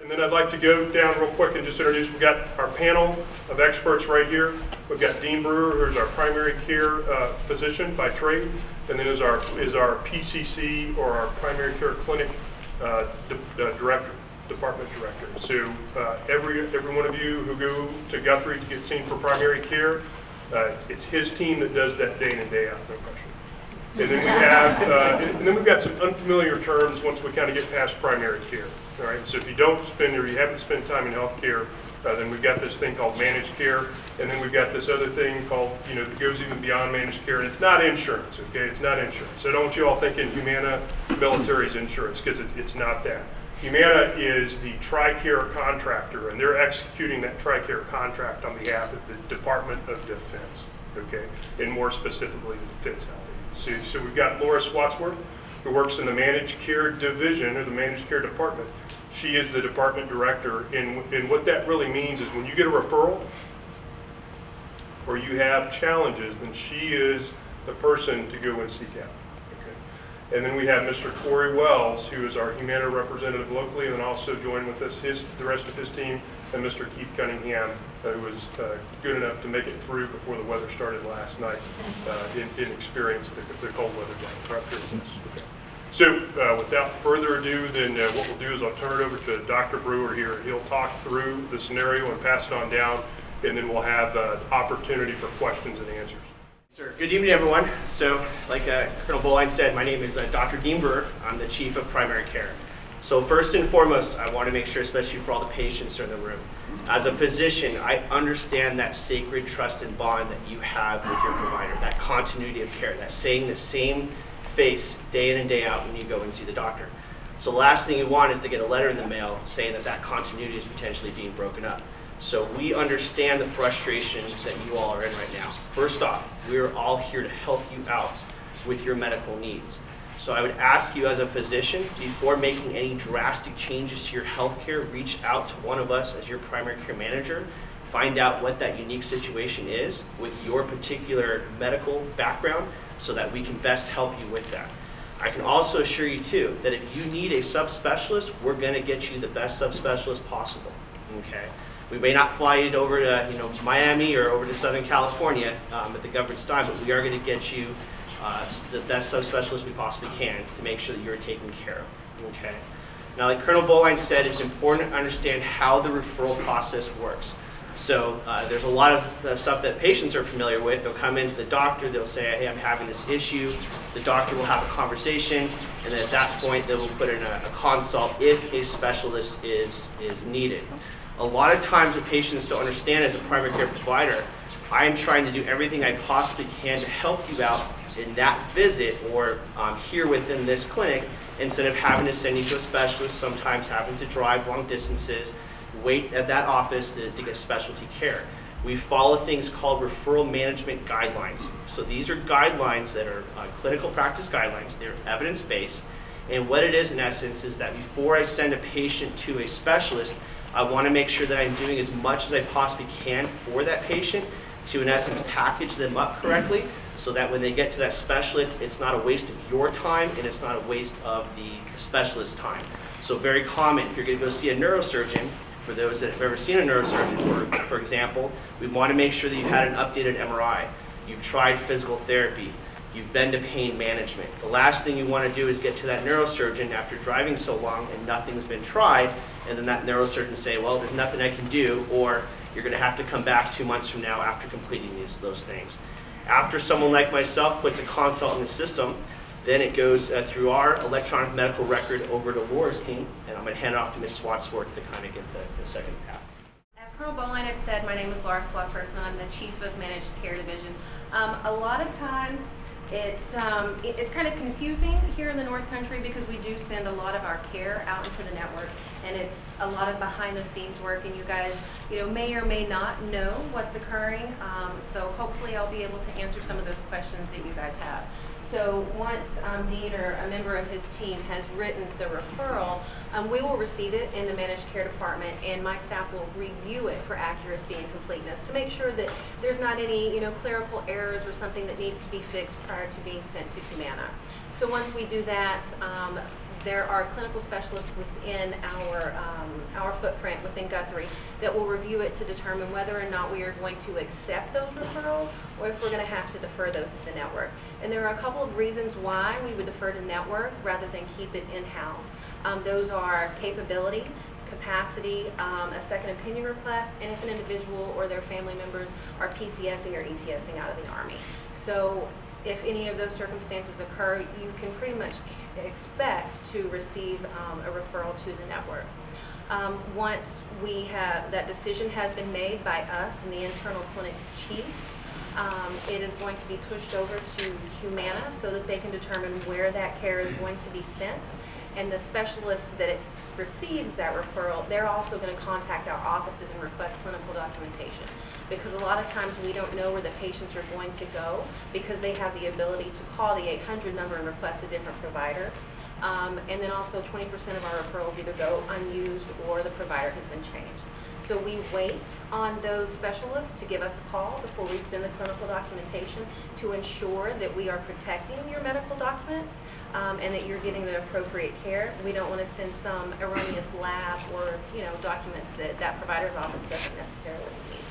And then I'd like to go down real quick and just introduce, we've got our panel of experts right here. We've got Dean Brewer, who's our primary care physician by trade, and then is our PCC, or our primary care clinic department director. So every one of you who go to Guthrie to get seen for primary care, it's his team that does that day in and day out, no question. And then we have, and then we've got some unfamiliar terms once we kind of get past primary care. All right, so if you don't spend, or you haven't spent time in healthcare, then we've got this thing called managed care, and then we've got this other thing called, that goes even beyond managed care, and it's not insurance, okay? It's not insurance. So don't you all think in Humana Military is insurance, because it's not that. Humana is the TRICARE contractor, and they're executing that TRICARE contract on behalf of the Department of Defense, okay? And more specifically, the Defense Outfit. So we've got Laura Swatsworth, who works in the managed care division, or the managed care department. She is the department director, and what that really means is when you get a referral or you have challenges, then she is the person to go and seek out. Okay. And then we have Mr. Corey Wells, who is our Humana representative locally, and then also joined with us the rest of his team, and Mr. Keith Cunningham, who was good enough to make it through before the weather started last night, didn't experience the cold weather down here with us. Okay. So without further ado, then what we'll do is I'll turn it over to Dr. Brewer here. He'll talk through the scenario and pass it on down, and then we'll have opportunity for questions and answers. Sir, good evening, everyone. So like Colonel Boline said, my name is Dr. Dean Brewer. I'm the Chief of Primary Care. So first and foremost, I want to make sure, especially for all the patients who are in the room, as a physician, I understand that sacred trust and bond that you have with your provider, that continuity of care, that saying the same face day in and day out when you go and see the doctor. So the last thing you want is to get a letter in the mail saying that continuity is potentially being broken up. So we understand the frustration that you all are in right now. First off, we're all here to help you out with your medical needs. So I would ask you as a physician, before making any drastic changes to your healthcare, reach out to one of us as your primary care manager, find out what that unique situation is with your particular medical background so that we can best help you with that. I can also assure you too that if you need a subspecialist, we're going to get you the best subspecialist possible. Okay? We may not fly you over to Miami or over to Southern California at the government's time, but we are going to get you the best subspecialist we possibly can to make sure that you're taken care of. Okay? Now, like Colonel Boline said, it's important to understand how the referral process works. So there's a lot of the stuff that patients are familiar with. They'll come into the doctor, they'll say, hey, I'm having this issue. The doctor will have a conversation, and then at that point, they will put in a consult if a specialist is needed. A lot of times what patients don't understand as a primary care provider, I'm trying to do everything I possibly can to help you out in that visit or here within this clinic, instead of having to send you to a specialist, sometimes having to drive long distances, wait at that office to get specialty care. We follow things called referral management guidelines. So these are guidelines that are clinical practice guidelines. They're evidence-based. And what it is in essence is that before I send a patient to a specialist, I want to make sure that I'm doing as much as I possibly can for that patient to, in essence, package them up correctly so that when they get to that specialist, it's not a waste of your time and it's not a waste of the specialist's time. So very common, if you're going to go see a neurosurgeon, for those that have ever seen a neurosurgeon, for example, we want to make sure that you've had an updated MRI, you've tried physical therapy, you've been to pain management. The last thing you want to do is get to that neurosurgeon after driving so long and nothing's been tried, and then that neurosurgeon say, well, there's nothing I can do, or you're going to have to come back 2 months from now after completing those things. After someone like myself puts a consult in the system, then it goes through our electronic medical record over to Laura's team, and I'm going to hand it off to Ms. Swatsworth to kind of get the second path. As Colonel Boline had said, my name is Laura Swatsworth, and I'm the Chief of Managed Care Division. A lot of times, it's kind of confusing here in the North Country because we do send a lot of our care out into the network, and it's a lot of behind-the-scenes work, and you guys, may or may not know what's occurring. So hopefully, I'll be able to answer some of those questions that you guys have. So once Dean or a member of his team has written the referral, we will receive it in the managed care department, and my staff will review it for accuracy and completeness to make sure that there's not any clerical errors or something that needs to be fixed prior to being sent to Humana. So once we do that, there are clinical specialists within our footprint within Guthrie that will review it to determine whether or not we are going to accept those referrals or if we're going to have to defer those to the network. And there are a couple of reasons why we would defer to network rather than keep it in-house. Those are capability, capacity, a second opinion request, and if an individual or their family members are PCSing or ETSing out of the Army. So if any of those circumstances occur, you can pretty much expect to receive a referral to the network. Once we have, that decision has been made by us and the internal clinic chiefs, it is going to be pushed over to Humana so that they can determine where that care is going to be sent. And the specialist that receives that referral, they're also going to contact our offices and request clinical documentation. Because a lot of times we don't know where the patients are going to go because they have the ability to call the 800 number and request a different provider. And then also 20% of our referrals either go unused or the provider has been changed. So we wait on those specialists to give us a call before we send the clinical documentation to ensure that we are protecting your medical documents and that you're getting the appropriate care. We don't want to send some erroneous lab or documents that that provider's office doesn't necessarily need.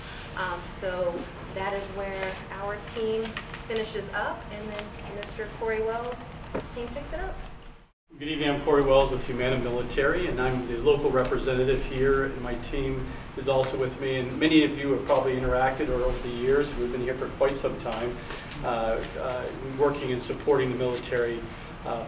So that is where our team finishes up, and then Mr. Corey Wells, his team picks it up. Good evening, I'm Corey Wells with Humana Military, and I'm the local representative here, and my team is also with me, and many of you have probably interacted over the years. We've been here for quite some time, working and supporting the military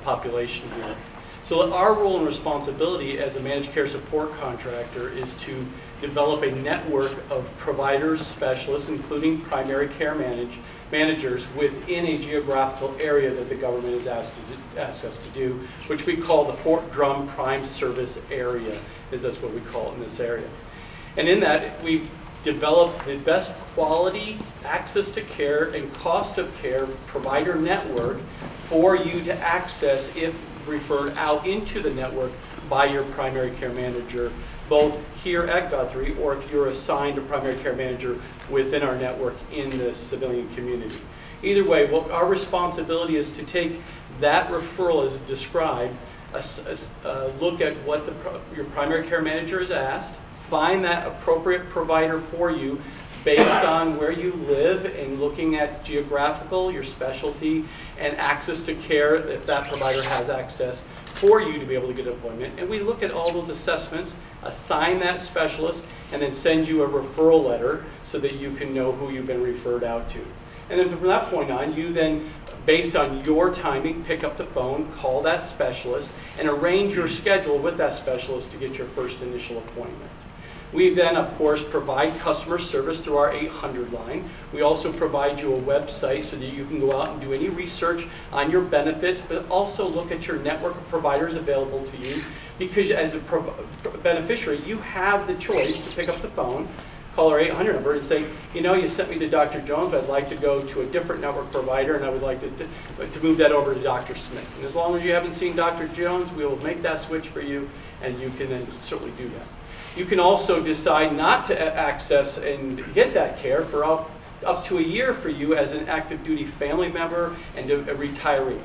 population here. So our role and responsibility as a managed care support contractor is to develop a network of providers, specialists, including primary care managers within a geographical area that the government has asked us to do, which we call the Fort Drum Prime Service Area, that's what we call it in this area. And in that, we've developed the best quality, access to care, and cost of care provider network for you to access if referred out into the network by your primary care manager, both here at Guthrie or if you're assigned a primary care manager within our network in the civilian community. Either way, our responsibility is to take that referral as described, look at what your primary care manager has asked, find that appropriate provider for you based on where you live and looking at geographical, your specialty, and access to care if that provider has access for you to be able to get an appointment. And we look at all those assessments, assign that specialist, and then send you a referral letter so that you can know who you've been referred out to. And then from that point on, you then, based on your timing, pick up the phone, call that specialist, and arrange your schedule with that specialist to get your first initial appointment. We then, of course, provide customer service through our 800 line. We also provide you a website so that you can go out and do any research on your benefits, but also look at your network of providers available to you. Because as a beneficiary, you have the choice to pick up the phone, call our 800 number and say, you sent me to Dr. Jones, but I'd like to go to a different network provider, and I would like to move that over to Dr. Smith. And as long as you haven't seen Dr. Jones, we will make that switch for you, and you can then certainly do that. You can also decide not to access and get that care for up to a year for you as an active duty family member and a retiree.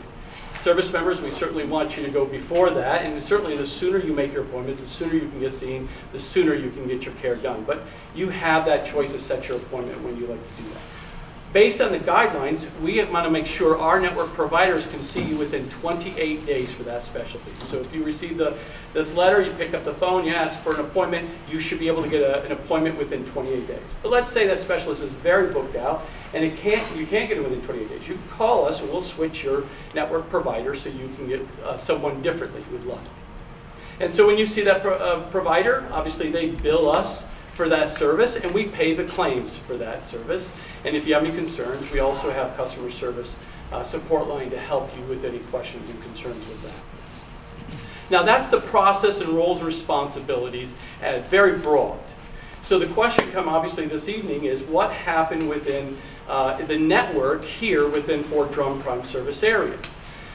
Service members, we certainly want you to go before that, and certainly the sooner you make your appointments, the sooner you can get seen, the sooner you can get your care done. But you have that choice to set your appointment when you like to do that. Based on the guidelines, we want to make sure our network providers can see you within 28 days for that specialty. So if you receive this letter, you pick up the phone, you ask for an appointment, you should be able to get an appointment within 28 days. But let's say that specialist is very booked out and you can't get it within 28 days. You can call us and we'll switch your network provider so you can get someone differently you would like. And so when you see that provider, obviously they bill us for that service, and we pay the claims for that service. And if you have any concerns, we also have customer service support line to help you with any questions and concerns with that. Now that's the process and roles and responsibilities, very broad. So the question obviously this evening is what happened within the network here within Fort Drum Prime Service Area.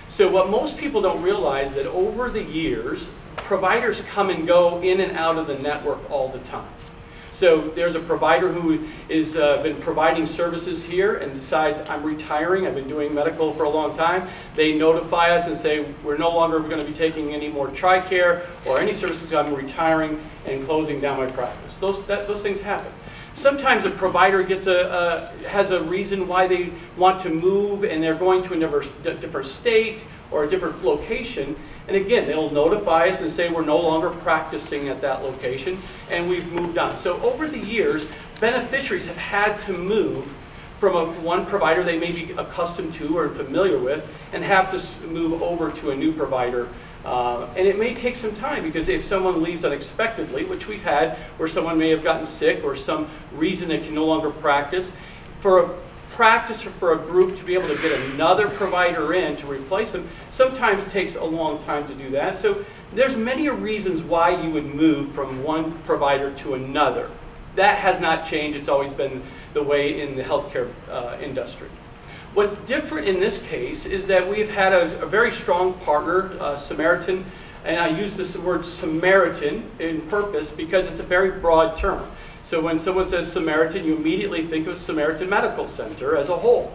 So what most people don't realize that over the years, providers come and go in and out of the network all the time. So there's a provider who is been providing services here and decides, I'm retiring, I've been doing medical for a long time. They notify us and say, we're no longer going to be taking any more TRICARE or any services, I'm retiring and closing down my practice. Those things happen. Sometimes a provider has a reason why they want to move and they're going to a different state or a different location. And again, they'll notify us and say we're no longer practicing at that location and we've moved on. So over the years, beneficiaries have had to move from one provider they may be accustomed to or familiar with and have to move over to a new provider. And it may take some time because if someone leaves unexpectedly, which we've had, where someone may have gotten sick or some reason they can no longer practice, for a practice or for a group to be able to get another provider in to replace them sometimes takes a long time to do that. So there's many reasons why you would move from one provider to another. That has not changed. It's always been the way in the healthcare industry. What's different in this case is that we've had a very strong partner, Samaritan, and I use this word Samaritan in purpose because it's a very broad term. So when someone says Samaritan, you immediately think of Samaritan Medical Center as a whole.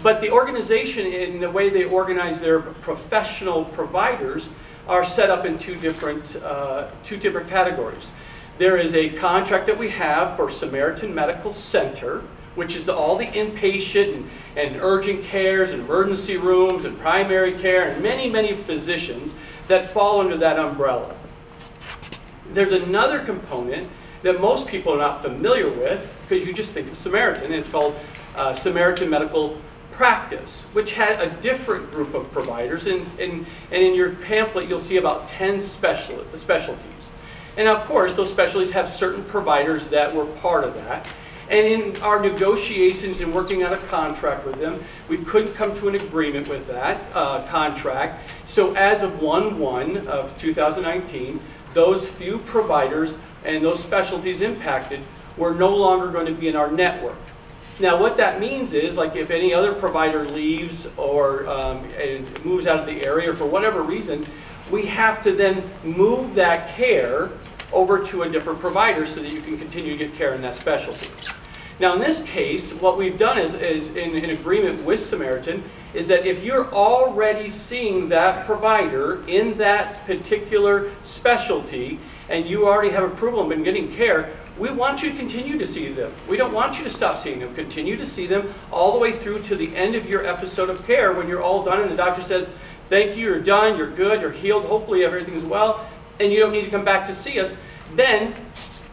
But the organization, in the way they organize their professional providers, are set up in two different categories. There is a contract that we have for Samaritan Medical Center, which is all the inpatient and urgent cares and emergency rooms and primary care and many, many physicians that fall under that umbrella. There's another component that most people are not familiar with because you just think of Samaritan, and it's called Samaritan Medical Practice, which has a different group of providers. And in your pamphlet, you'll see about 10 specialties. And of course, those specialties have certain providers that were part of that. And in our negotiations and working out a contract with them, we couldn't come to an agreement with that contract. So as of 1/1 of 2019, those few providers and those specialties impacted were no longer going to be in our network. Now what that means is, like if any other provider leaves or moves out of the area or for whatever reason, we have to then move that care over to a different provider so that you can continue to get care in that specialty. Now in this case, what we've done is in agreement with Samaritan, is that if you're already seeing that provider in that particular specialty and you already have approval and been getting care, we want you to continue to see them. We don't want you to stop seeing them. Continue to see them all the way through to the end of your episode of care when you're all done and the doctor says, thank you, you're done, you're good, you're healed, hopefully everything's well, and you don't need to come back to see us, then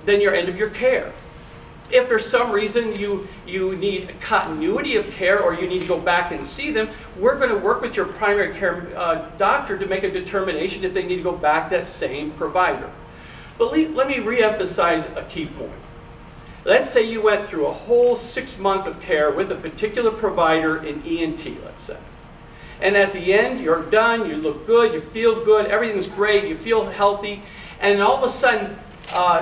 you're end of your care. If for some reason you need continuity of care or you need to go back and see them, we're going to work with your primary care doctor to make a determination if they need to go back to that same provider. But let me re-emphasize a key point. Let's say you went through a whole 6 months of care with a particular provider in ENT, let's say. And at the end, you're done, you look good, you feel good, everything's great, you feel healthy, and all of a sudden,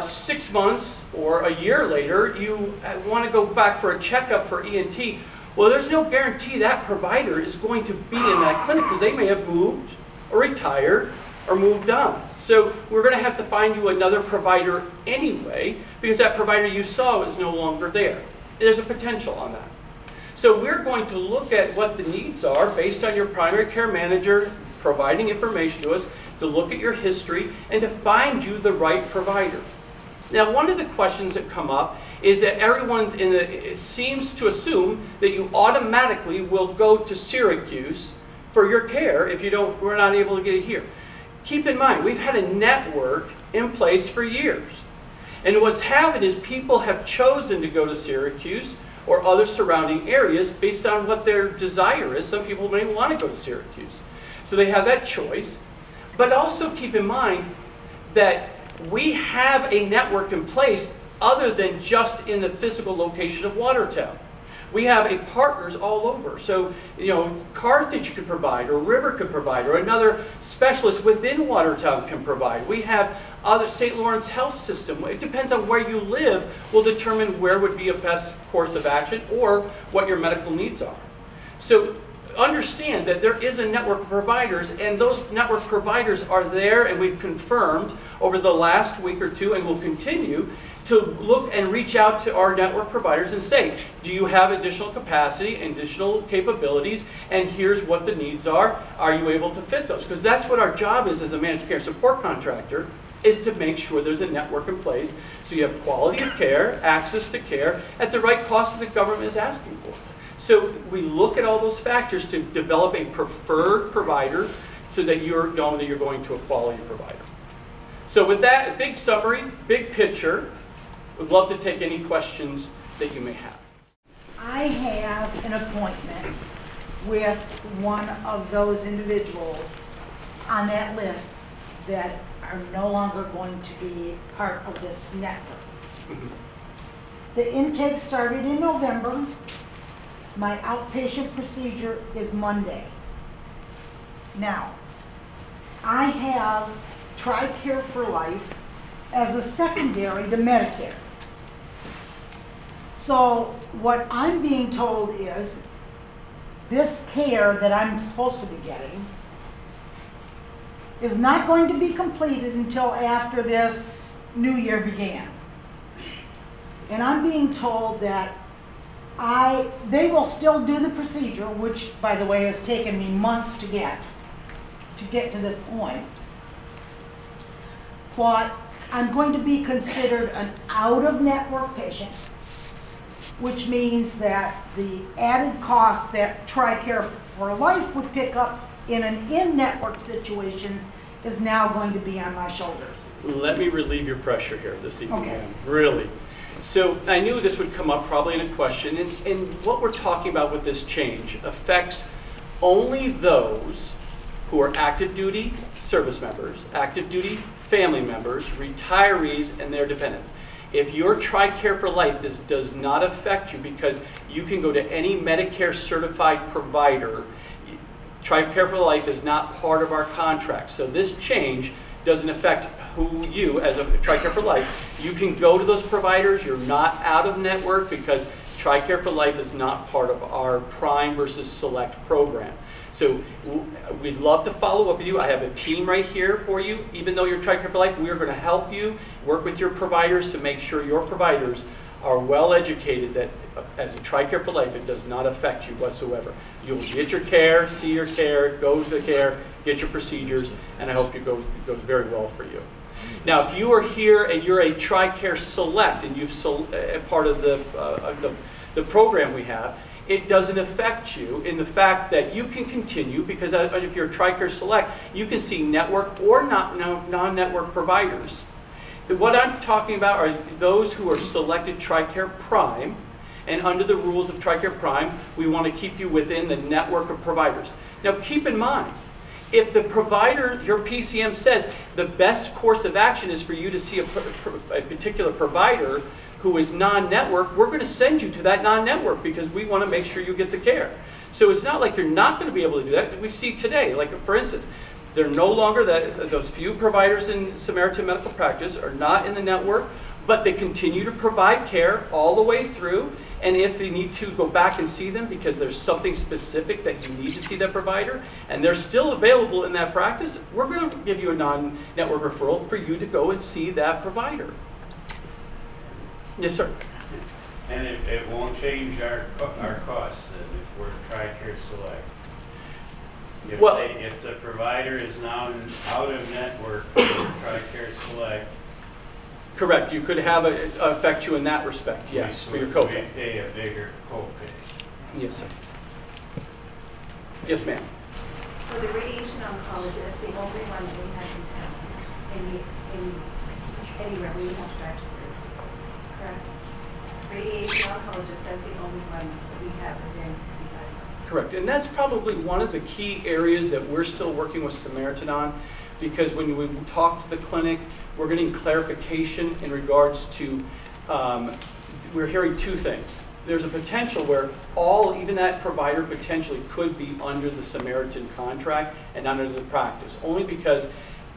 6 months or a year later, you want to go back for a checkup for ENT. Well, there's no guarantee that provider is going to be in that clinic because they may have moved or retired or moved on. So we're going to have to find you another provider anyway because that provider you saw is no longer there. There's a potential on that. So we're going to look at what the needs are based on your primary care manager providing information to us, to look at your history, and to find you the right provider. Now, one of the questions that come up is that everyone's it seems to assume that you automatically will go to Syracuse for your care if we're not able to get it here. Keep in mind, we've had a network in place for years. And what's happened is people have chosen to go to Syracuse or other surrounding areas based on what their desire is. Some people may want to go to Syracuse. So they have that choice. But also keep in mind that we have a network in place other than just in the physical location of Watertown. We have partners all over. So, Carthage could provide, or River could provide, or another specialist within Watertown can provide. We have other St. Lawrence Health System. It depends on where you live will determine where would be a best course of action or what your medical needs are. So understand that there is a network of providers, and those network providers are there, and we've confirmed over the last week or two, and will continue, to look and reach out to our network providers and say, do you have additional capacity, additional capabilities, and here's what the needs are. Are you able to fit those? Because that's what our job is as a managed care support contractor, is to make sure there's a network in place so you have quality of care, access to care, at the right cost that the government is asking for. So we look at all those factors to develop a preferred provider so that you're knowing that you're going to a quality provider. So with that, a big summary, big picture, would love to take any questions that you may have. I have an appointment with one of those individuals on that list that are no longer going to be part of this network. The intake started in November. My outpatient procedure is Monday. Now, I have TRICARE for Life as a secondary to Medicare. So what I'm being told is this care that I'm supposed to be getting is not going to be completed until after this new year began. And I'm being told that they will still do the procedure, which, by the way, has taken me months to get to this point. But I'm going to be considered an out-of-network patient, which means that the added cost that TRICARE for Life would pick up in an in-network situation is now going to be on my shoulders. Let me relieve your pressure here this evening, Okay. ma'am. Really. So I knew this would come up probably in a question, and what we're talking about with this change affects only those who are active duty service members, active duty family members, retirees, and their dependents. If your TRICARE for Life, this does not affect you because you can go to any Medicare certified provider. TRICARE for Life is not part of our contract. So this change doesn't affect who you, as a TRICARE for Life, you can go to those providers. You're not out of network because TRICARE for Life is not part of our Prime versus Select program. So we'd love to follow up with you. I have a team right here for you. Even though you're TRICARE for Life, we are going to help you work with your providers to make sure your providers are well educated that as a TRICARE for Life, it does not affect you whatsoever. You'll get your care, see your care, go to the care, get your procedures, and I hope it goes very well for you. Now, if you are here and you're a TRICARE Select and you've part of the program we have, it doesn't affect you in the fact that you can continue, because if you're a TRICARE Select, you can see network or non-network providers. What I'm talking about are those who are selected TRICARE Prime, and under the rules of TRICARE Prime, we want to keep you within the network of providers. Now keep in mind, if the provider, your PCM says the best course of action is for you to see a particular provider who is non-network, we're going to send you to that non-network because we want to make sure you get the care. So it's not like you're not going to be able to do that. We see today, like for instance, they're no longer, those few providers in Samaritan Medical Practice are not in the network, but they continue to provide care all the way through. And if they need to go back and see them because there's something specific that you need to see that provider, and they're still available in that practice, we're going to give you a non-network referral for you to go and see that provider. Yes, sir. And it won't change our costs if we're TRICARE Select. If the provider is now out of network for TRICARE Select. Correct. You could have it affect you in that respect, yes, for your copay. We pay a bigger copay. Yes, sir. Yes, ma'am. So the radiation oncologist, the only one that we have in town, anywhere we have to drive to services, correct? Radiation oncologist, that's the only one that we have within 65. Correct, and that's probably one of the key areas that we're still working with Samaritan on, because when we talk to the clinic, we're getting clarification in regards to, we're hearing two things. There's a potential where even that provider potentially could be under the Samaritan contract and under the practice, only because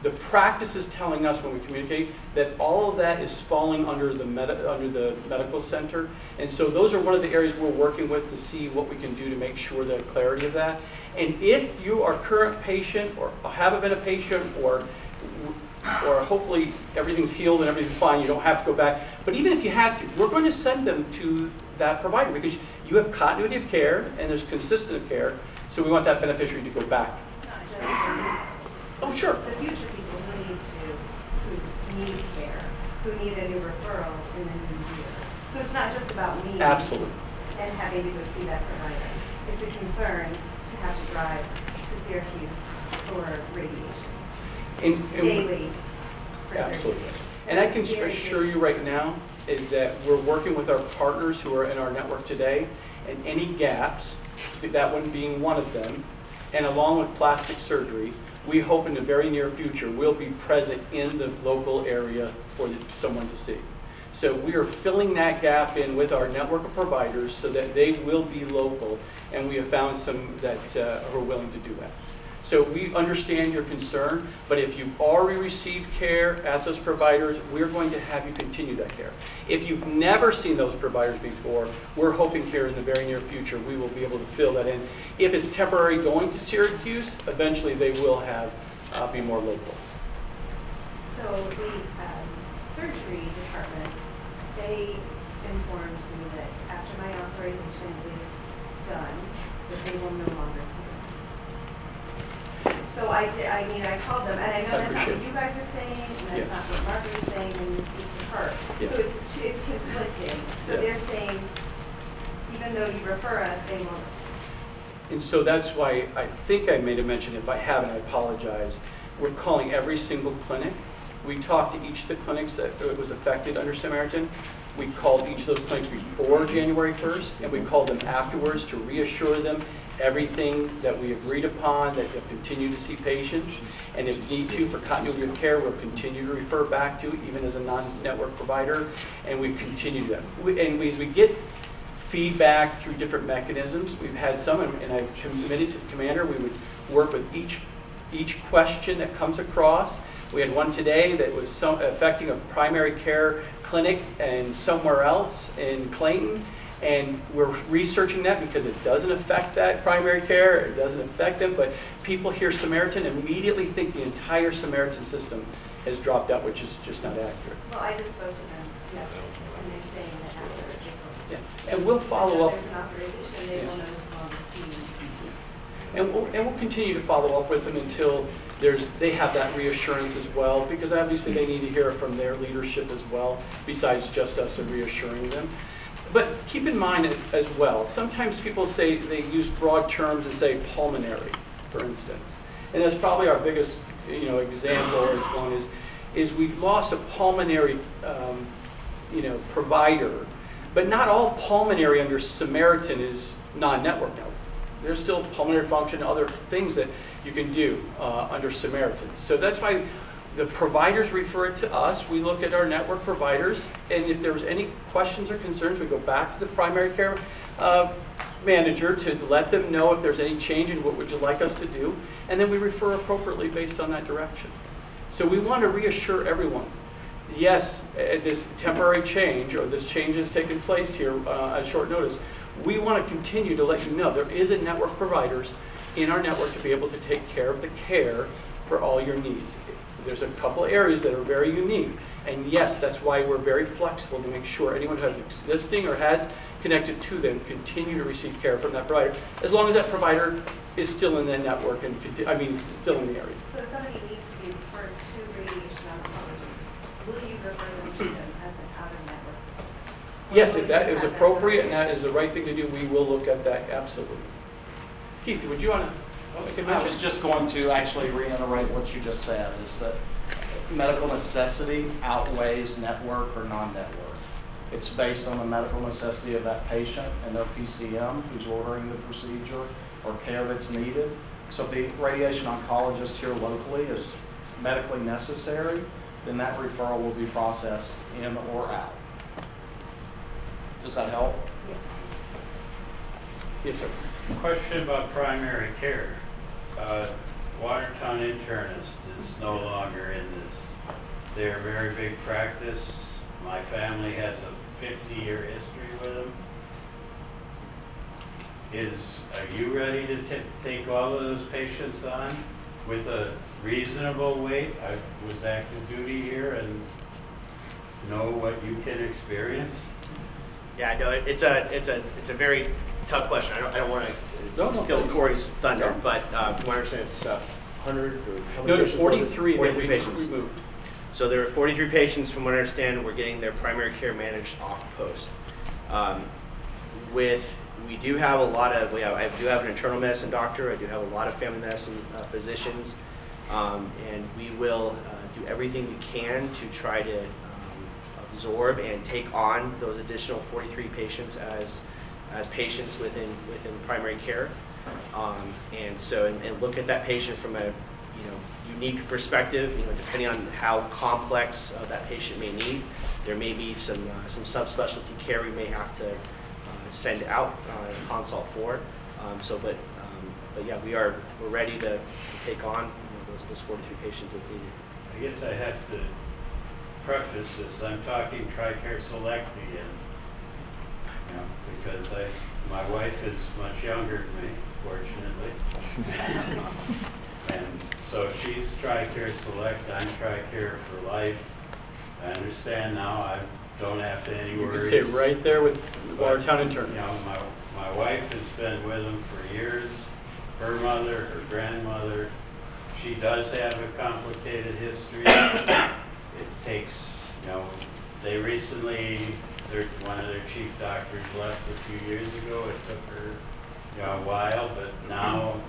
the practice is telling us when we communicate that all of that is falling under the medical center. And so those are one of the areas we're working with to see what we can do to make sure the clarity of that. And if you are a current patient or haven't been a patient or or hopefully everything's healed and everything's fine, you don't have to go back. But even if you had to, we're going to send them to that provider because you have continuity of care and there's consistent care, so we want that beneficiary to go back. Not just Oh, sure. the future people who need care, who need a new referral in the new year. So it's not just about me. Absolutely. And having to go see that provider. It's a concern to have to drive to Syracuse for radiation daily. For 30 Absolutely. days. And I can Very assure you right now is that we're working with our partners who are in our network today, and any gaps, that one being one of them, and along with plastic surgery, we hope in the very near future we'll be present in the local area for someone to see. So we are filling that gap in with our network of providers so that they will be local, and we have found some that are willing to do that. So we understand your concern, but if you've already received care at those providers, we're going to have you continue that care. If you've never seen those providers before, we're hoping here in the very near future we will be able to fill that in. If it's temporary going to Syracuse, eventually they will have be more local. So the surgery department, they informed me that after my authorization is done, that they will no longer see us. So I called them, and I know that's not what you guys are saying, and that's not what Margaret is saying, and you speak to her. Yes. So it's conflicting. So they're saying, even though you refer us, they won't. And so that's why I think I made a mention. If I haven't, I apologize. We're calling every single clinic. We talked to each of the clinics that was affected under Samaritan. We called each of those clinics before January 1st, and we called them afterwards to reassure them everything that we agreed upon, that they'll continue to see patients. And if need to, for continuity of care, we'll continue to refer back to, even as a non-network provider, and we've continued that. And as we get feedback through different mechanisms, we've had some, and I've committed to the commander, we would work with each question that comes across. We had one today that was affecting a primary care clinic and somewhere else in Clayton, and we're researching that because it doesn't affect that primary care, it doesn't affect them, but people hear Samaritan immediately think the entire Samaritan system has dropped out, which is just not accurate. Well, I just spoke to them yesterday, and they're saying that after April. Yeah. And we'll follow up. There's an authorization, they will no longer see me. And we'll continue to follow up with them until they have that reassurance as well, because obviously they need to hear it from their leadership as well, besides just us reassuring them. But keep in mind as well, sometimes people say they use broad terms and say pulmonary, for instance. And that's probably our biggest example is one is we lost a pulmonary provider, but not all pulmonary under Samaritan is non-network now. There's still pulmonary function, other things that you can do under Samaritan. So that's why the providers refer it to us. We look at our network providers, and if there's any questions or concerns, we go back to the primary care manager to let them know if there's any change in what would you like us to do, and then we refer appropriately based on that direction. So we want to reassure everyone. Yes, this temporary change, or this change has taken place here at short notice. We want to continue to let you know there is a network of providers in our network to be able to take care of the care for all your needs. There's a couple areas that are very unique, and yes, that's why we're very flexible to make sure anyone who has existing or has connected to them continue to receive care from that provider, as long as that provider is still in the network and still in the area. So if somebody needs to be referred to radiation oncology, will you refer them to them as an out-of-network? Yes, if that is appropriate and that is the right thing to do, we will look at that, absolutely. Keith, would you want to make a mention? I was just going to actually reiterate what you just said, is that medical necessity outweighs network or non-network. It's based on the medical necessity of that patient and their PCM who's ordering the procedure or care that's needed. So if the radiation oncologist here locally is medically necessary, then that referral will be processed in or out. Does that help? Yes, sir. Question about primary care. Watertown internist is no longer in this. They're a very big practice. My family has a 50-year history with them. Are you ready to take all of those patients on? with a reasonable weight. I was active duty here and know what you can experience. Yeah, no, it's a very tough question. I don't want No, to no, steal please. Corey's thunder, No. but from what I understand, it's 100 or how many No, there's patients? 43 that 43 we patients. removed. So there are 43 patients, from what I understand, we're getting their primary care managed off post. We do have a lot of, I do have an internal medicine doctor, I do have a lot of family medicine physicians, and we will do everything we can to try to absorb and take on those additional 43 patients as patients within primary care, and look at that patient from a unique perspective. Depending on how complex that patient may need, there may be some subspecialty care we may have to send out a consult for. But yeah, we're ready to take on those 43 patients if needed. I guess I have to preface this. I'm talking TRICARE Select again, because my wife is much younger than me, fortunately. And so she's TRICARE Select, I'm TRICARE for life. I understand now I don't have to any You can worries. stay right there with Watertown internists. My wife has been with them for years. Her mother, her grandmother, she does have a complicated history. It takes, they recently, one of their chief doctors left a few years ago. It took her a while, but now.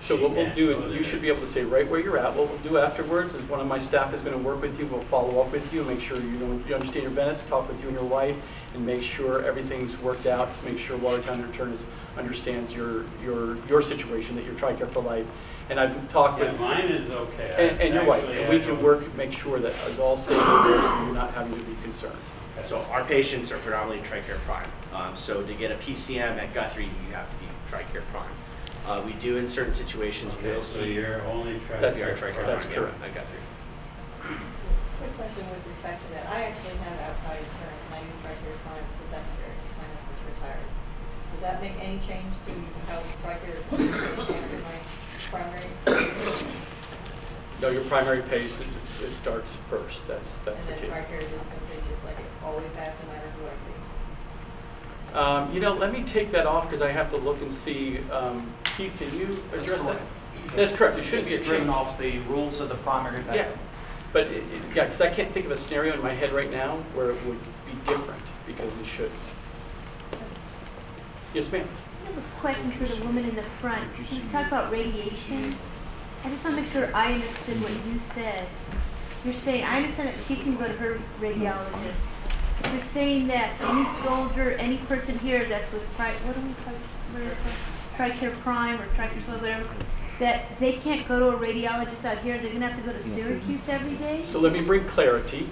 So what we'll do, you should be able to stay right where you're at. What we'll do afterwards is one of my staff is going to work with you. We'll follow up with you, make sure you understand your benefits, talk with you and your wife, and make sure everything's worked out to make sure Watertown Internist understands your situation, that you're TRICARE for life. And I've talked with mine is okay. And your wife, and we can make sure that it's all stable so you're not having to be concerned. Okay. So our patients are predominantly TRICARE Prime. So to get a PCM at Guthrie, you have to be TRICARE Prime. We do in certain situations. Okay, We'll so see. you're only trying We are TRICARE That's Prime, correct. yeah, at Guthrie. Quick question with respect to that. I actually have outside insurance and I use TRICARE Prime as a secondary because my husband's retired. Does that make any change to how TRICARE is going to after my primary? No, your primary pace, it starts first. That's the And key. then TRICARE just continues like it always has, no matter who I see. Let me take that off because I have to look and see. Keith, can you address that? That's correct. It should be a It's driven change. off the rules of the primary Yeah, benefit. but yeah, because I can't think of a scenario in my head right now where it would be different because it should. Yes, ma'am. I have a question for the woman in the front. She was talking about radiation. I just want to make sure I understood what you said. You're saying, I understand that she can go to her radiologist. You're saying that any soldier, any person here that's with TRICARE Prime or TRICARE Select, whatever, that they can't go to a radiologist out here. They're going to have to go to Syracuse every day? So let me bring clarity.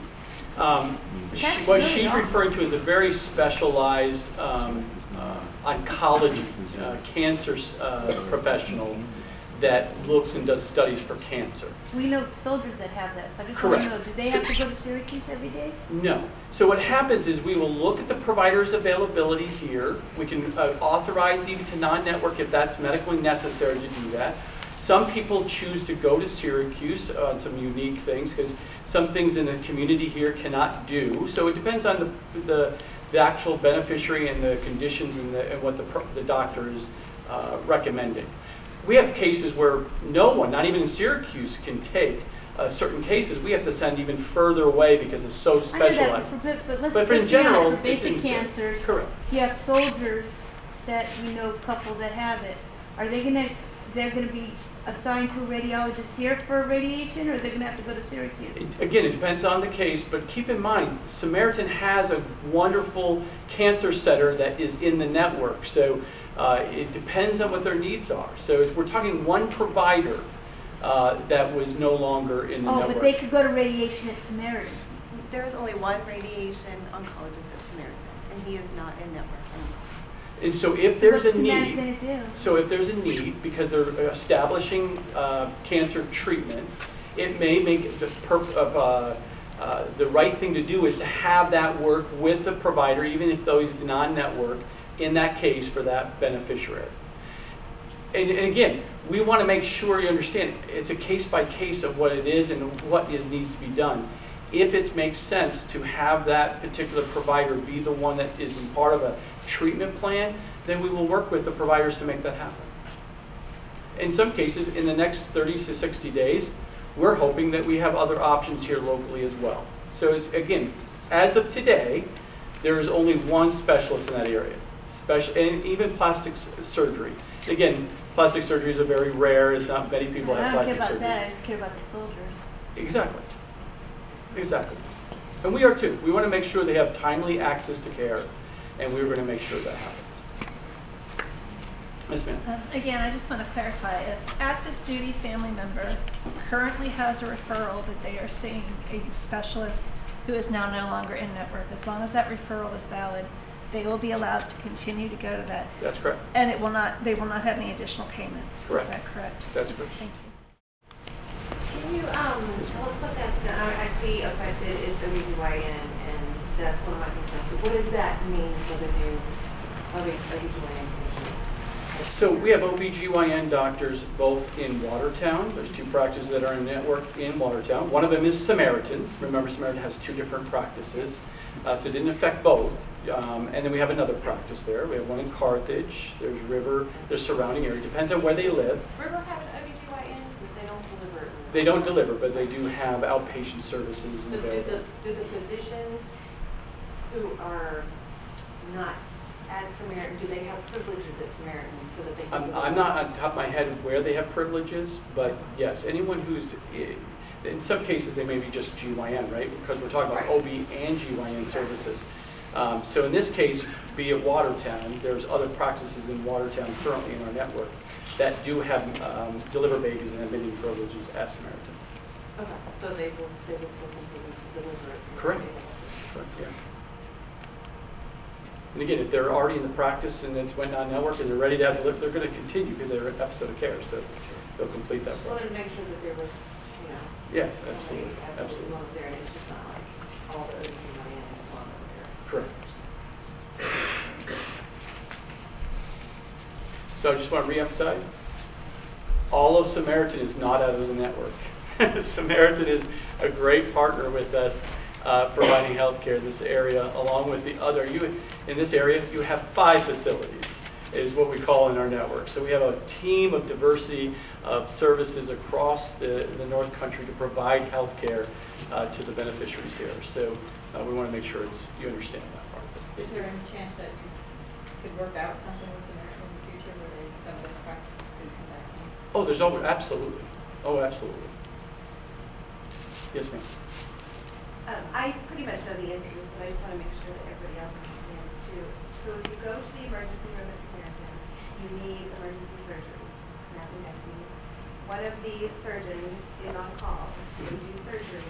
What she's referring to is a very specialized oncology cancer professional that looks and does studies for cancer. We know soldiers that have that, so I just want to Correct. know, do they have to go to Syracuse every day? No. So what happens is we will look at the provider's availability here. We can authorize even to non-network if that's medically necessary to do that. Some people choose to go to Syracuse on some unique things because some things in the community here cannot do. So it depends on the actual beneficiary and the conditions and what the doctor is recommending. We have cases where no one, not even in Syracuse, can take certain cases. We have to send even further away because it's so specialized. I know that, but let's But just in be general, honest, for it's basic in- cancers, Correct. you have soldiers that you know, couple that have it. Are they they're gonna be assigned to a radiologist here for radiation, or they're gonna have to go to Syracuse? Again, it depends on the case, but keep in mind, Samaritan has a wonderful cancer center that is in the network. So it depends on what their needs are. So we're talking one provider that was no longer in the Oh, network. but they could go to radiation at Samaritan. There is only one radiation oncologist at Samaritan, and he is not in network anymore. And so if there's a What's Samaritan need, gonna do? so if there's a need because they're establishing cancer treatment, it may make the right thing to do is to have that work with the provider, even if though he's non-network, in that case for that beneficiary. And again, we want to make sure you understand it's a case by case of what it is and what needs to be done. If it makes sense to have that particular provider be the one that is in part of a treatment plan, then we will work with the providers to make that happen. In some cases, in the next 30 to 60 days, we're hoping that we have other options here locally as well. So it's, again, as of today, there is only one specialist in that area, and even plastic surgery. Again, plastic surgeries are very rare. It's not many people have I don't care plastic about surgery. that, I just care about the soldiers. Exactly. Exactly. And we are too. We want to make sure they have timely access to care, and we're going to make sure that happens. Yes, ma'am. Again, I just want to clarify, if active duty family member currently has a referral that they are seeing a specialist who is now no longer in network, as long as that referral is valid, they will be allowed to continue to go to that. That's correct. And it will not, they will not have any additional payments. Correct. Is that correct? That's correct. Thank you. Can you tell us what that's actually affected is OBGYN, and that's one of my concerns. So what does that mean for the new OBGYN conditions? So we have OBGYN doctors both in Watertown. There's 2 practices that are in network in Watertown. One of them is Samaritan's. Remember, Samaritan has 2 different practices, so it didn't affect both. And then we have another practice there. We have one in Carthage. There's River. There's surrounding area. Depends on where they live. River have an OBGYN, but they don't deliver. They don't deliver, but they do have outpatient services So available. do the physicians who are not at Samaritan, do they have privileges at Samaritan so that they can I'm not on top of my head where they have privileges, but yes, anyone who's, in some cases they may be just GYN, right? Because we're talking about OB and GYN services. So in this case, be it Watertown, there's other practices in Watertown currently in our network that do have deliver babies and admitting privileges at Samaritan. Okay, so they will still continue to deliver at Samaritan. Correct. Correct, yeah. And again, if they're already in the practice and it's went on network and they're ready to have delivery, they're going to continue because they're an episode of care, so they'll complete that Just wanted process. to make sure that there was, you know. Yes, absolutely, Absolutely absolutely. one there, and it's just not like all the OBGYN is one over there. Correct. So I just want to reemphasize, all of Samaritan is not out of the network. Samaritan is a great partner with us providing health care in this area, along with the other. In this area, you have 5 facilities, is what we call in our network. So we have a team of diversity of services across the North Country to provide health care to the beneficiaries here. So we want to make sure you understand that part of it. Is there any chance that you could work out something with Samaritan in the future where some of those practices could come back in? Oh, there's always, absolutely. Oh, absolutely. Yes, ma'am. I pretty much know the answer to this, but I just want to make sure that everybody else understands too. So if you go to the emergency room at Samaritan, you need emergency surgery, an appendectomy. One of these surgeons is on call. They do surgery.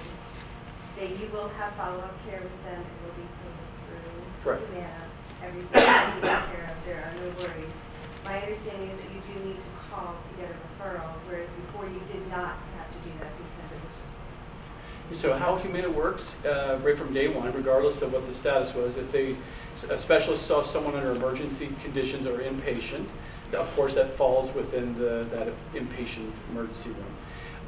You will have follow-up care with them. It will be paid through Humana. Everything will be taken care of. There are no worries. My understanding is that you do need to call to get a referral, whereas before you did not have to do that because it was just. So how Humana works, right from day one, regardless of what the status was, if a specialist saw someone under emergency conditions or inpatient, of course that falls within that inpatient emergency room.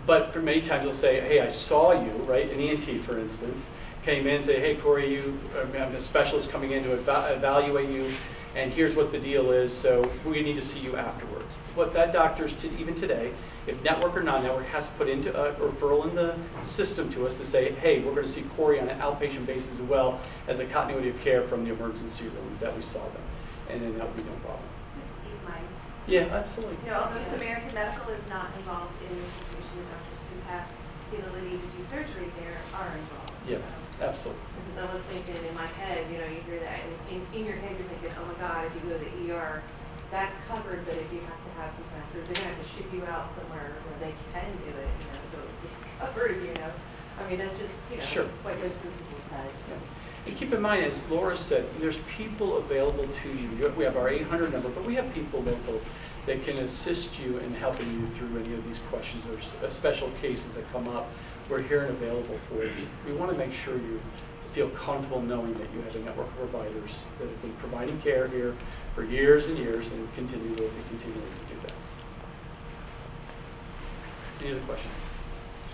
But for many times they'll say, hey, I saw you, right, an ENT for instance, came in and say, hey Corey, I'm a specialist coming in to evaluate you, and here's what the deal is, so we need to see you afterwards. What that doctor's, even today, if network or non-network, has to put into a referral in the system to us to say, hey, we're going to see Corey on an outpatient basis as well as a continuity of care from the emergency room that we saw them. And then that would be no problem. Just ease minds. Yeah, absolutely. You know, although Samaritan Medical is not involved in the situation, the doctors who have the ability to do surgery there are involved. Yes, absolutely. Because I was thinking in my head, you know, you hear that, and in your head you're thinking, oh my God, if you go to the ER, that's covered, but if you have to have some kind of surgery, they're going to have to ship you out somewhere where they can do it, you know, so it's covered, you know. I mean, that's just, you know, Sure. what goes through people's heads. Yeah. And keep in mind, as Laura said, there's people available to you. We have our 800 number, but we have people local that can assist you in helping you through any of these questions or special cases that come up. We're here and available for you. We want to make sure you feel comfortable knowing that you have a network of providers that have been providing care here for years and years and continue to do that. Any other questions?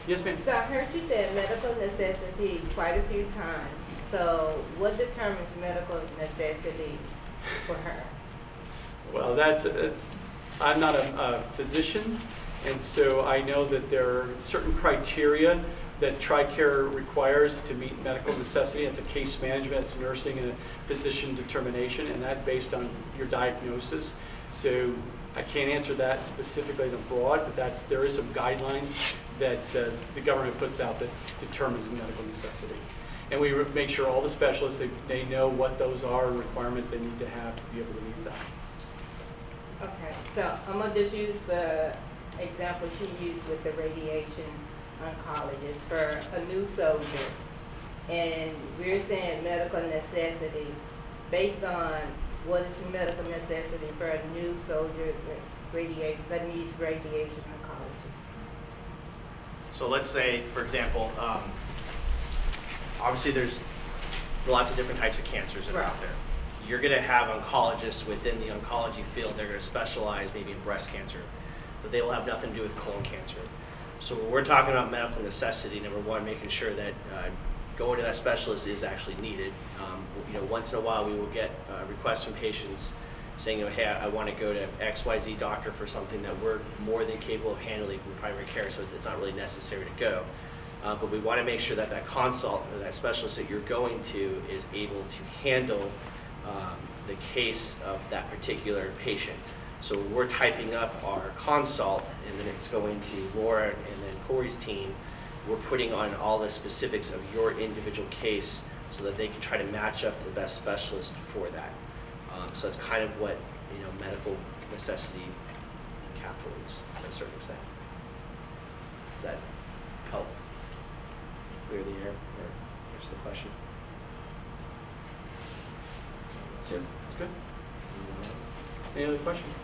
Yes, ma'am. So I heard you said medical necessity quite a few times. So what determines medical necessity for her? Well, I'm not a physician, and so I know that there are certain criteria that TRICARE requires to meet medical necessity. It's a case management, it's nursing, and a physician determination, and that's based on your diagnosis. So I can't answer that specifically in broad, but there is some guidelines that the government puts out that determines medical necessity. And we make sure all the specialists, they know what those are, requirements they need to have to be able to meet that. Okay, so I'm gonna just use the example she used with the radiation oncologist for a new soldier. And we're saying medical necessity based on what is medical necessity for a new soldier that needs radiation oncology. So let's say, for example, obviously there's lots of different types of cancers that are out there. You're going to have oncologists within the oncology field. They're going to specialize maybe in breast cancer, but they will have nothing to do with colon cancer. So when we're talking about medical necessity, number one, making sure that going to that specialist is actually needed. Once in a while we will get requests from patients saying, hey, I want to go to XYZ doctor for something that we're more than capable of handling in primary care, so it's not really necessary to go. But we want to make sure that that consult or that specialist that you're going to is able to handle the case of that particular patient. So we're typing up our consult, and then it's going to Laura and then Corey's team. We're putting on all the specifics of your individual case so that they can try to match up the best specialist for that. So that's kind of what medical necessity encapsulates to a certain extent. Does that help clear the air or answer the question? Sure. That's good. Any other questions?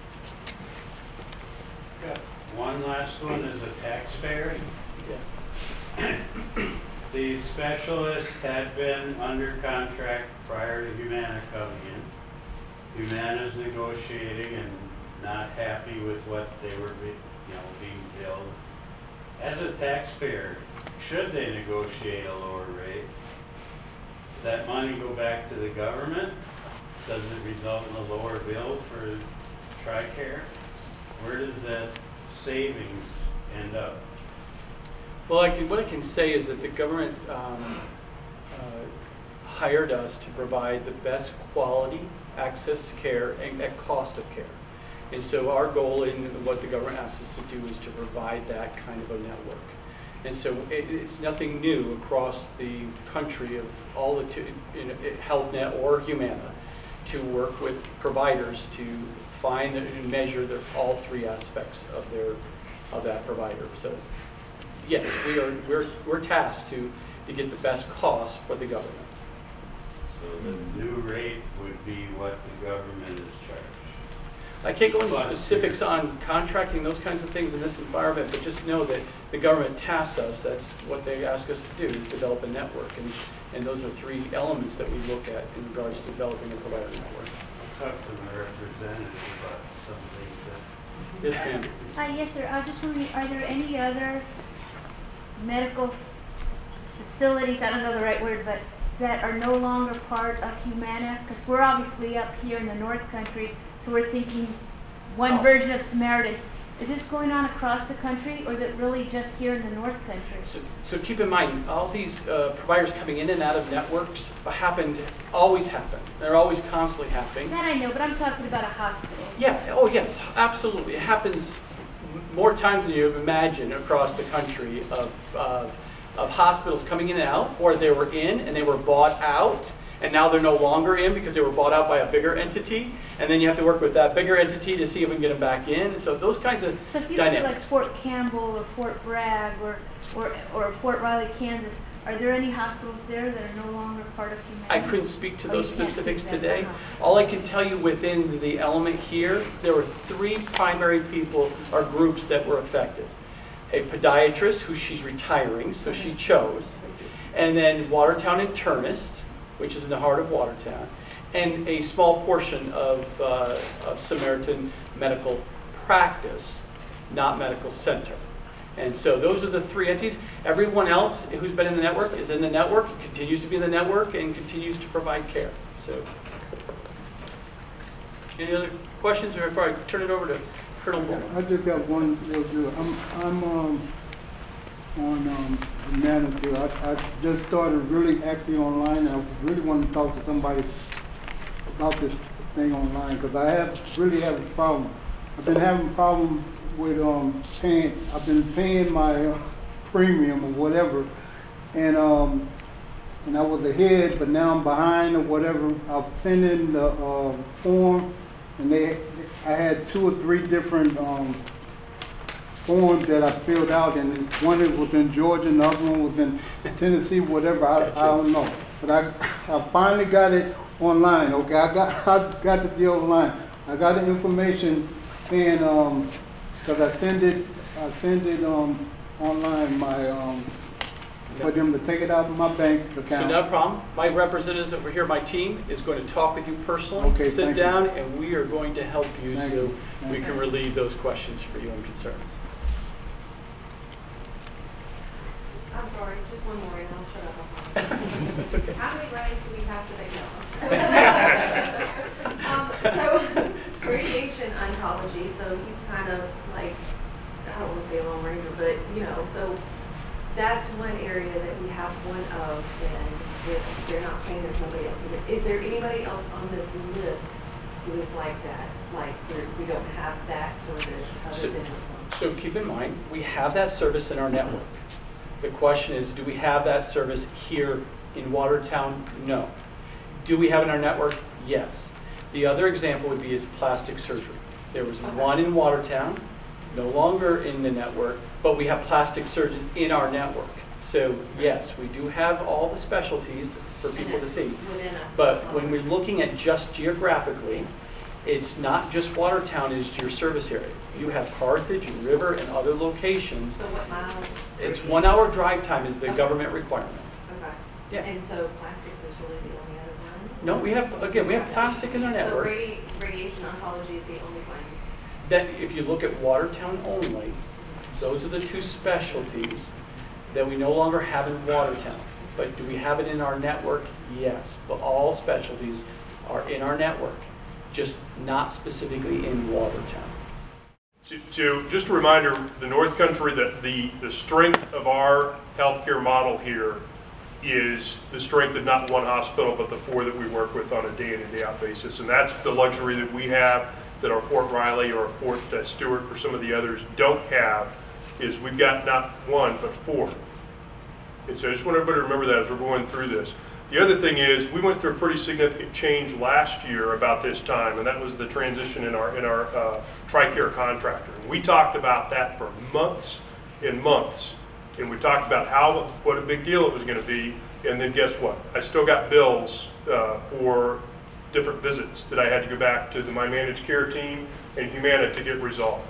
Got one last one as a taxpayer. Yeah. The specialists had been under contract prior to Humana coming in. Humana's negotiating and not happy with what they were being billed. As a taxpayer, should they negotiate a lower rate? Does that money go back to the government? Does it result in a lower bill for TRICARE? Where does that savings end up? Well, what I can say is that the government hired us to provide the best quality access to care and at cost of care. And so our goal in what the government asks us to do is to provide that kind of a network. And so it's nothing new across the country of all the Health Net or Humana to work with providers to find and measure all three aspects of that provider. So yes, we're tasked to get the best cost for the government. So the new rate would be what the government is charged. I can't go into specifics on contracting, those kinds of things in this environment, but just know that the government tasks us, that's what they ask us to do, is develop a network. And those are three elements that we look at in regards to developing a provider network. I'll talk to my representative about some things that... Yes, ma'am. Yes, sir. I was just wondering, are there any other medical facilities, I don't know the right word, but that are no longer part of Humana? Because we're obviously up here in the North Country, so we're thinking one version of Samaritan. Is this going on across the country, or is it really just here in the North Country? So keep in mind, all these providers coming in and out of networks always happen. They're always constantly happening. That I know, but I'm talking about a hospital. Yeah, oh yes, absolutely. It happens more times than you imagine across the country of hospitals coming in and out, or they were in and they were bought out, and now they're no longer in because they were bought out by a bigger entity, and then you have to work with that bigger entity to see if we can get them back in. And so those kinds of so if you dynamics. look at like Fort Campbell or Fort Bragg or Fort Riley, Kansas, are there any hospitals there that are no longer part of Humana? I couldn't speak to those specifics speak to today. that. All I can tell you within the element here, there were three primary people or groups that were affected. A podiatrist, who she's retiring, so she chose, and then Watertown internist, which is in the heart of Watertown, and a small portion of Samaritan Medical Practice, not medical center. And so those are the three entities. Everyone else who's been in the network is in the network, continues to be in the network, and continues to provide care. So, any other questions before I turn it over to Colonel Bull? I just got one real good. I'm on Humana. I just started really actually online. I really want to talk to somebody about this thing online because I really have a problem. I've been having a problem with paying. I've been paying my premium or whatever, and I was ahead, but now I'm behind or whatever. I've sent in the form, and I had 2 or 3 different forms that I filled out, and one was in Georgia, and the other one was in Tennessee, whatever. I don't know, but I finally got it online. Okay, I got the deal online. I got the information, and because I send it online for them to take it out of my bank account. So no problem. My representatives over here, my team, is going to talk with you personally. Okay, sit down, and we are going to help you so we can relieve those questions for you and concerns. I'm sorry, just one more and I'll shut up. That's okay. How many rights do we have to make so, radiation oncology, so he's kind of like, I don't want to say a lone ranger, but you know, so that's one area that we have one of, and if they're not paying, there's nobody else. Is there anybody else on this list who is like that? Like we don't have that service other than this? So keep in mind, we have that service in our network. The question is, do we have that service here in Watertown? No. Do we have it in our network? Yes. The other example would be is plastic surgery. There was one in Watertown, no longer in the network, but we have plastic surgeon in our network. So yes, we do have all the specialties for people to see. But when we're looking at just geographically, it's not just Watertown is your service area. You have Carthage and River and other locations. So what miles? It's 1 hour drive time is the government requirement. Okay. Yeah. And so plastics is really the only other one? No, we have, again, we have plastic in our network. So radiation oncology is the only one? That if you look at Watertown only, those are the 2 specialties that we no longer have in Watertown. But do we have it in our network? Yes. But all specialties are in our network, just not specifically in Watertown. So just a reminder, the North Country, that the strength of our healthcare model here is the strength of not one hospital, but the 4 that we work with on a day-in and day-out basis. And that's the luxury that we have that our Fort Riley or Fort Stewart or some of the others don't have, is we've got not 1, but 4. And so I just want everybody to remember that as we're going through this. The other thing is, we went through a pretty significant change last year about this time, and that was the transition in our TRICARE contractor. And we talked about that for months and months, and we talked about what a big deal it was going to be. And then guess what? I still got bills for different visits that I had to go back to my managed care team and Humana to get resolved.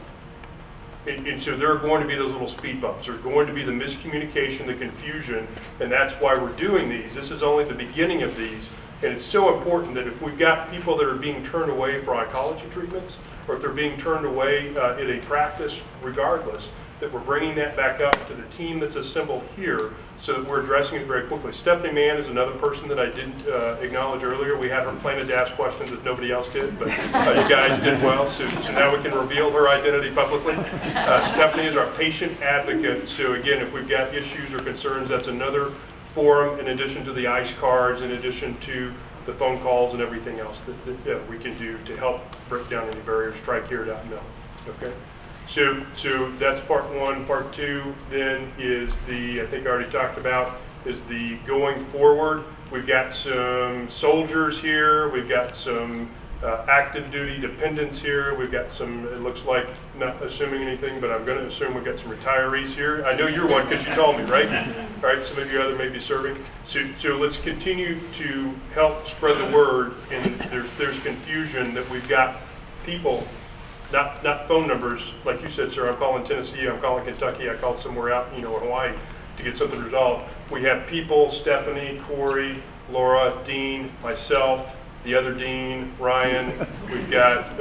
And so there are going to be those little speed bumps. There's going to be the miscommunication, the confusion, and that's why we're doing these. This is only the beginning of these, and it's so important that if we've got people that are being turned away for oncology treatments, or if they're being turned away in a practice regardless, that we're bringing that back up to the team that's assembled here so that we're addressing it very quickly. Stephanie Mann is another person that I didn't acknowledge earlier. We had her planning to ask questions that nobody else did, but you guys did well, so now we can reveal her identity publicly. Stephanie is our patient advocate, so again, if we've got issues or concerns, that's another forum in addition to the ICE cards, in addition to the phone calls and everything else that we can do to help break down any barriers. TRICARE.mil. Okay? So that's part 1. Part 2 then is I think I already talked about, is the going forward. We've got some soldiers here. We've got some active duty dependents here. We've got some, it looks like, not assuming anything, but I'm going to assume we've got some retirees here. I know you're one because you told me, right? All right, some of you other may be serving. So let's continue to help spread the word. And there's confusion that we've got people, not phone numbers, like you said, sir. I'm calling Tennessee, I'm calling Kentucky, I called somewhere out, in Hawaii to get something resolved. We have people, Stephanie, Corey, Laura, Dean, myself, the other Dean, Ryan, we've got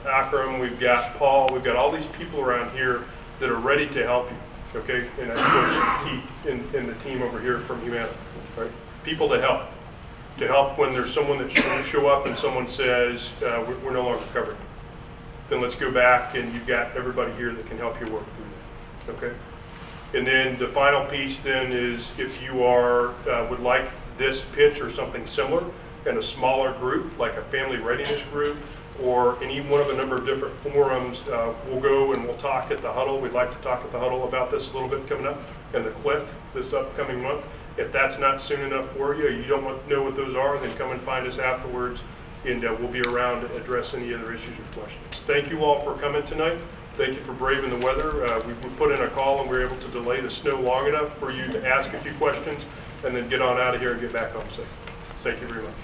Akram, we've got Paul, we've got all these people around here that are ready to help you. okay? And that's Coach Keith and the team over here from Humana, right? People to help when there's someone that show up and someone says, we're no longer covered. Then let's go back and you've got everybody here that can help you work through that, okay? And then the final piece then is if you would like this pitch or something similar in a smaller group, like a family readiness group, or any one of a number of different forums, we'll go and we'll talk at the huddle. We'd like to talk at the huddle about this a little bit coming up, and the cliff this upcoming month. If that's not soon enough for you, you don't know what those are, then come and find us afterwards, and we'll be around to address any other issues or questions. Thank you all for coming tonight. Thank you for braving the weather. We put in a call and we were able to delay the snow long enough for you to ask a few questions and then get on out of here and get back home safe. Thank you very much.